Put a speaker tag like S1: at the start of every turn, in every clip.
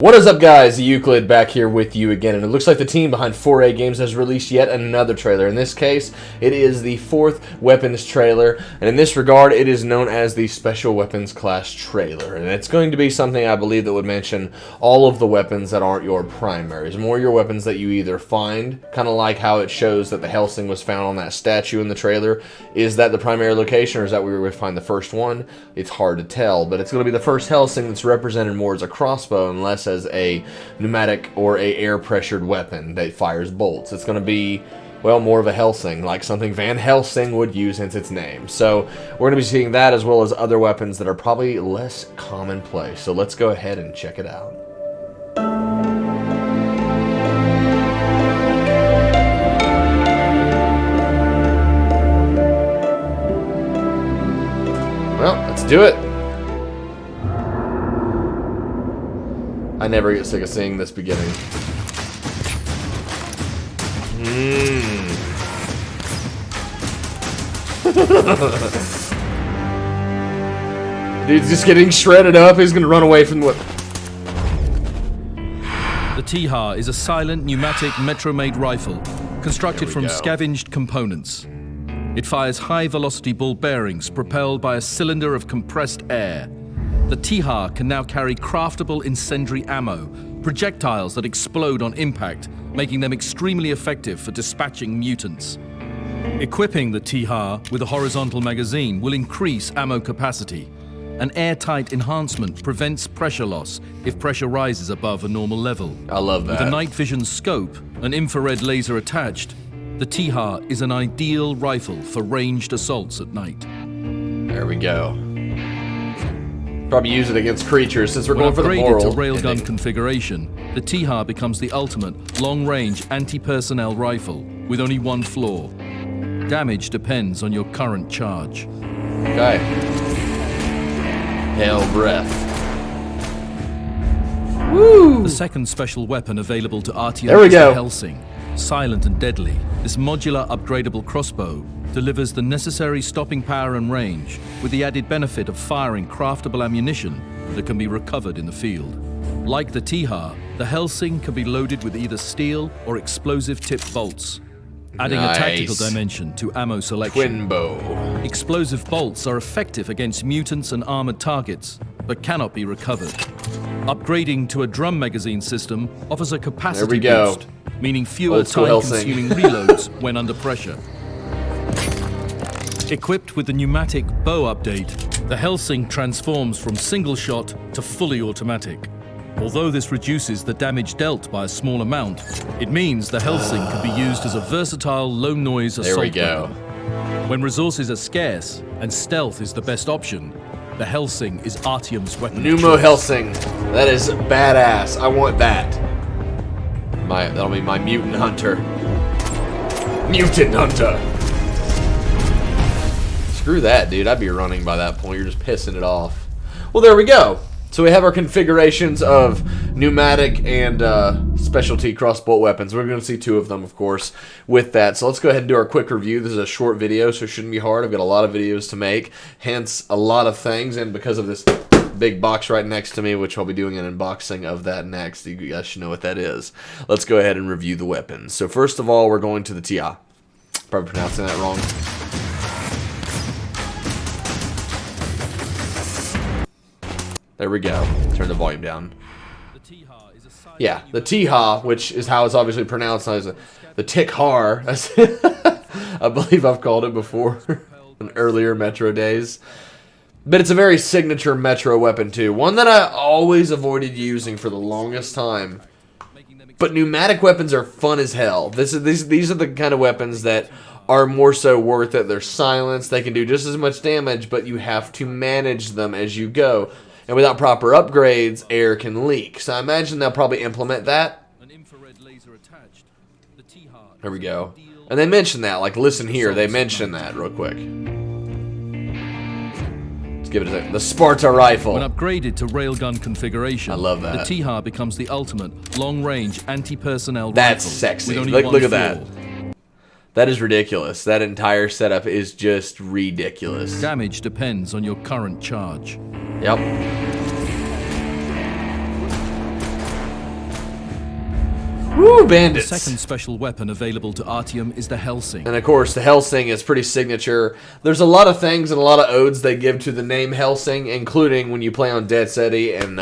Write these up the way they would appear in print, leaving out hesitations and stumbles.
S1: What is up, guys? Euclid back here with you again, and it looks like the team behind 4A Games has released yet another trailer. In this case, it is the 4th weapons trailer, and in this regard, it is known as the Special Weapons Class trailer. And it's going to be something I believe that would mention all of the weapons that aren't your primaries, more your weapons that you either find, kind of like how it shows that the Hellsing was found on that statue in the trailer. Is that the primary location, or is that where we would find the first one? It's hard to tell, but it's going to be the first Hellsing that's represented more as a crossbow and less as a pneumatic or a air-pressured weapon that fires bolts. It's going to be, well, more of a Hellsing, like something Van Helsing would use, hence its name. So we're going to be seeing that as well as other weapons that are probably less commonplace. So let's go ahead and check it out. Well, let's do it. I never get sick of seeing this beginning. Dude's just getting shredded up. He's gonna run away from what?
S2: The Tikhar is a silent pneumatic metro-made rifle constructed from scavenged components. It fires high-velocity ball bearings propelled by a cylinder of compressed air. The Tikhar can now carry craftable incendiary ammo, projectiles that explode on impact, making them extremely effective for dispatching mutants. Equipping the Tikhar with a horizontal magazine will increase ammo capacity. An airtight enhancement prevents pressure loss if pressure rises above a normal level.
S1: I love that.
S2: With a night vision scope, an infrared laser attached, the Tikhar is an ideal rifle for ranged assaults at night.
S1: There we go. Probably use it against creatures since we're going for the moral.
S2: Upgraded to railgun configuration, the Tikhar becomes the ultimate long-range anti-personnel rifle with only one flaw. Damage depends on your current charge.
S1: Okay. Hell breath. Woo!
S2: The second special weapon available to RTO
S1: there we
S2: is the
S1: go.
S2: Hellsing. Silent and deadly, this modular upgradable crossbow delivers the necessary stopping power and range with the added benefit of firing craftable ammunition that can be recovered in the field. Like the Tikhar, the Hellsing can be loaded with either steel or explosive-tipped bolts, adding a tactical dimension to ammo selection.
S1: Twin bow.
S2: Explosive bolts are effective against mutants and armored targets, but cannot be recovered. Upgrading to a drum magazine system offers a capacity boost, meaning fewer time-consuming reloads when under pressure. Equipped with the Pneumatic Bow update, the Hellsing transforms from single shot to fully automatic. Although this reduces the damage dealt by a small amount, it means the Hellsing can be used as a versatile low-noise assault weapon. When resources are scarce and stealth is the best option, the Hellsing is Artyom's weapon.
S1: Pneumo Hellsing. That is badass. I want that. That'll be my mutant hunter. Mutant hunter. Screw that, dude. I'd be running by that point. You're just pissing it off. Well, there we go. So we have our configurations of pneumatic and specialty crossbow weapons. We're going to see 2 of them, of course, with that. So let's go ahead and do our quick review. This is a short video, so it shouldn't be hard. I've got a lot of videos to make, hence a lot of things. And because of this big box right next to me, which I'll be doing an unboxing of that next, you guys should know what that is. Let's go ahead and review the weapons. So first of all, we're going to the Tikhar. Probably pronouncing that wrong. There we go. Turn the volume down. Yeah, the Tikhar, which is how it's obviously pronounced as the Tikhar. I believe I've called it before in earlier Metro days. But it's a very signature Metro weapon too. One that I always avoided using for the longest time. But pneumatic weapons are fun as hell. These are the kind of weapons that are more so worth it. They're silenced. They can do just as much damage, but you have to manage them as you go. And without proper upgrades, air can leak. So I imagine they'll probably implement that. There we go. And they mention that. Like, listen here. They mention that real quick. Let's give it a second. The Sparta rifle.
S2: When upgraded to railgun configuration,
S1: I love that.
S2: The Tikhar becomes the ultimate long-range anti-personnel rifle.
S1: That's sexy. Look at that. That is ridiculous. That entire setup is just ridiculous.
S2: Damage depends on your current charge.
S1: Yep. Woo,
S2: The
S1: bandits!
S2: second special weapon available to Artyom is the Hellsing.
S1: And of course, the Hellsing is pretty signature. There's a lot of things and a lot of odes they give to the name Hellsing, including when you play on Dead City and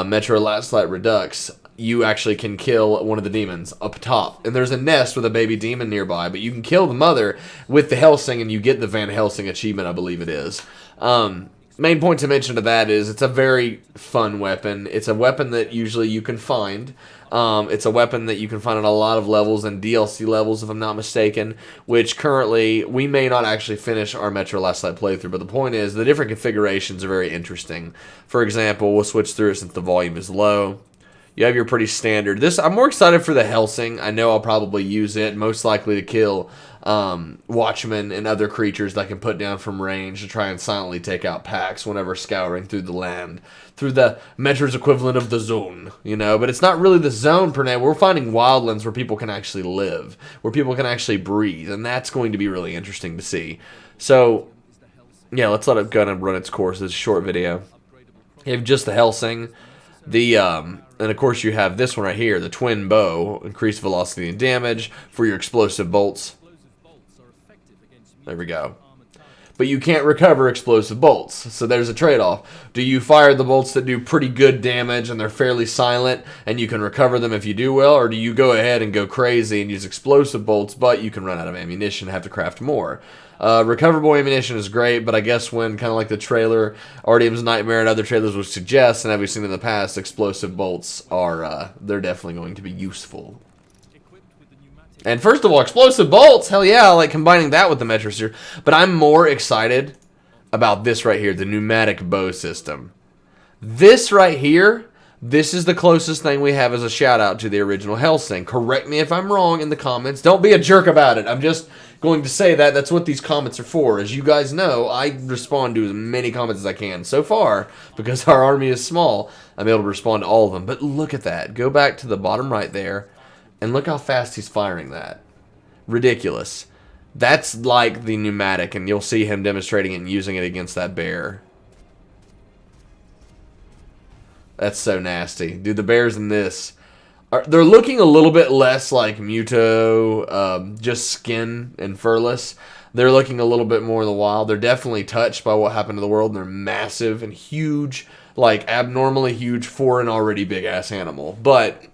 S1: Metro Last Light Redux, you actually can kill one of the demons up top. And there's a nest with a baby demon nearby, but you can kill the mother with the Hellsing and you get the Van Helsing achievement, I believe it is. Main point to mention to that is it's a very fun weapon. It's a weapon that usually you can find. It's a weapon that you can find on a lot of levels and DLC levels, if I'm not mistaken, which currently we may not actually finish our Metro Last Light playthrough, but the point is the different configurations are very interesting. For example, we'll switch through it since the volume is low. You have your pretty standard. I'm more excited for the Hellsing. I know I'll probably use it, most likely to kill watchmen and other creatures that I can put down from range to try and silently take out packs whenever scouring through the land, through the Metro's equivalent of the zone, you know. But it's not really the zone per se. We're finding wildlands where people can actually live, where people can actually breathe, and that's going to be really interesting to see. So, yeah, let's let it go and run its course. This short video. You have just the Hellsing, and of course you have this one right here, the twin bow, increased velocity and damage for your explosive bolts. There we go. But you can't recover explosive bolts, so there's a trade-off. Do you fire the bolts that do pretty good damage and they're fairly silent and you can recover them if you do well, or do you go ahead and go crazy and use explosive bolts, but you can run out of ammunition and have to craft more? Recoverable ammunition is great, but I guess when kind of like the trailer, Artyom's Nightmare and other trailers would suggest, and have we seen in the past, explosive bolts are, they're definitely going to be useful. And first of all, explosive bolts, hell yeah, I like combining that with the Metro Sphere. But I'm more excited about this right here, the Pneumatic Bow System. This right here, this is the closest thing we have as a shout out to the original Hellsing. Correct me if I'm wrong in the comments. Don't be a jerk about it. I'm just going to say that that's what these comments are for. As you guys know, I respond to as many comments as I can. So far, because our army is small, I'm able to respond to all of them. But look at that. Go back to the bottom right there. And look how fast he's firing that. Ridiculous. That's like the pneumatic, and you'll see him demonstrating it and using it against that bear. That's so nasty. Dude, the bears in this, they're looking a little bit less like Muto, just skin and furless. They're looking a little bit more in the wild. They're definitely touched by what happened to the world, and they're massive and huge, like abnormally huge for an already big-ass animal. But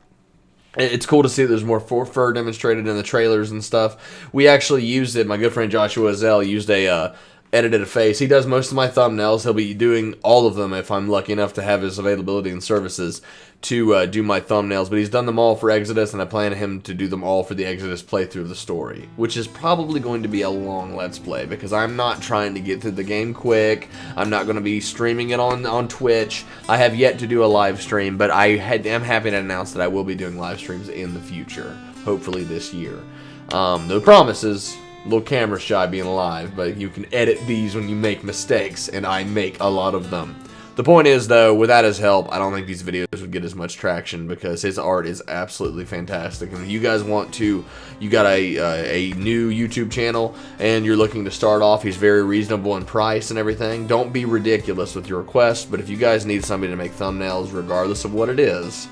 S1: it's cool to see that there's more fur demonstrated in the trailers and stuff. We actually used it. My good friend Joshua Zell used edited a face. He does most of my thumbnails. He'll be doing all of them if I'm lucky enough to have his availability and services to do my thumbnails. But he's done them all for Exodus, and I plan him to do them all for the Exodus playthrough of the story, which is probably going to be a long Let's Play because I'm not trying to get through the game quick. I'm not going to be streaming it on Twitch. I have yet to do a live stream, but am happy to announce that I will be doing live streams in the future, hopefully this year. No promises. A little camera shy being live, but you can edit these when you make mistakes, and I make a lot of them. The point is, though, without his help, I don't think these videos would get as much traction because his art is absolutely fantastic. And if you guys want to, you got a new YouTube channel and you're looking to start off, he's very reasonable in price and everything. Don't be ridiculous with your requests, but if you guys need somebody to make thumbnails, regardless of what it is,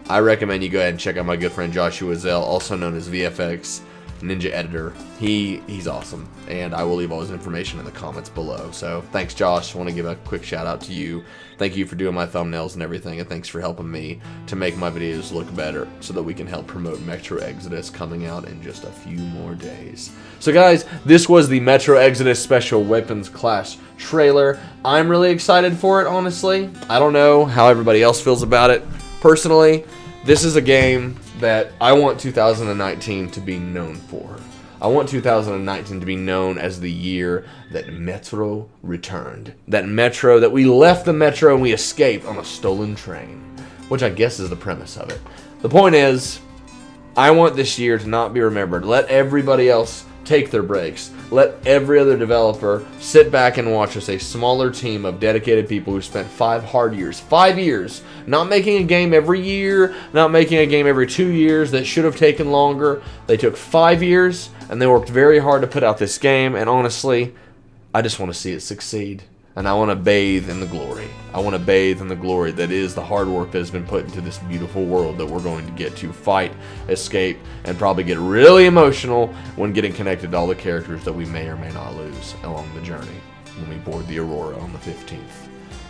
S1: I recommend you go ahead and check out my good friend Joshua Zell, also known as VFX Ninja Editor. He's awesome, and I will leave all his information in the comments below. So thanks, Josh. I want to give a quick shout out to you. Thank you for doing my thumbnails and everything, and thanks for helping me to make my videos look better so that we can help promote Metro Exodus coming out in just a few more days. So guys, this was the Metro Exodus Special Weapons Class trailer. I'm really excited for it, honestly. I don't know how everybody else feels about it. Personally, this is a game that I want 2019 to be known for. I want 2019 to be known as the year that Metro returned. That we left the Metro and we escaped on a stolen train. Which I guess is the premise of it. The point is, I want this year to not be remembered. Let everybody else take their breaks. Let every other developer sit back and watch as a smaller team of dedicated people who spent 5 hard years, 5 years, not making a game every year, not making a game every 2 years that should have taken longer. They took 5 years and they worked very hard to put out this game, and honestly, I just want to see it succeed, and I want to bathe in the glory I want to bathe in the glory that is the hard work that has been put into this beautiful world that we're going to get to fight, escape, and probably get really emotional when getting connected to all the characters that we may or may not lose along the journey when we board the Aurora on the 15th.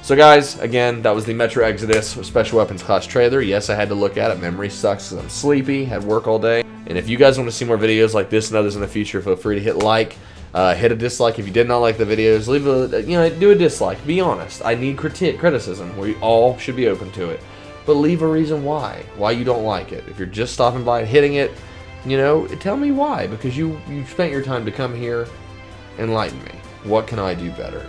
S1: So guys, again, that was the Metro Exodus Special Weapons Class trailer. Yes, I had to look at it. Memory sucks because I'm sleepy, had work all day. And if you guys want to see more videos like this and others in the future, feel free to hit like. Hit a dislike if you did not like the videos. Leave a, do a dislike. Be honest. I need criticism. We all should be open to it. But leave a reason why you don't like it. If you're just stopping by and hitting it, tell me why. Because you spent your time to come here, enlighten me. What can I do better?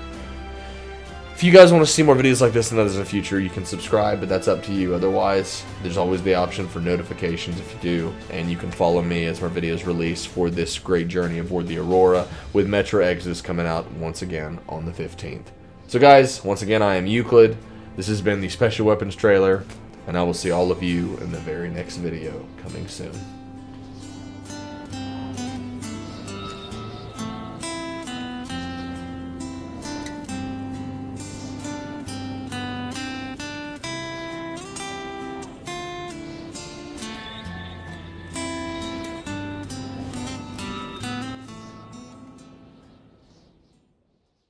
S1: If you guys want to see more videos like this and others in the future, you can subscribe, but that's up to you. Otherwise, there's always the option for notifications if you do, and you can follow me as more videos release for this great journey aboard the Aurora, with Metro Exodus coming out once again on the 15th. So guys, once again, I am Euclid. This has been the Special Weapons trailer, and I will see all of you in the very next video coming soon.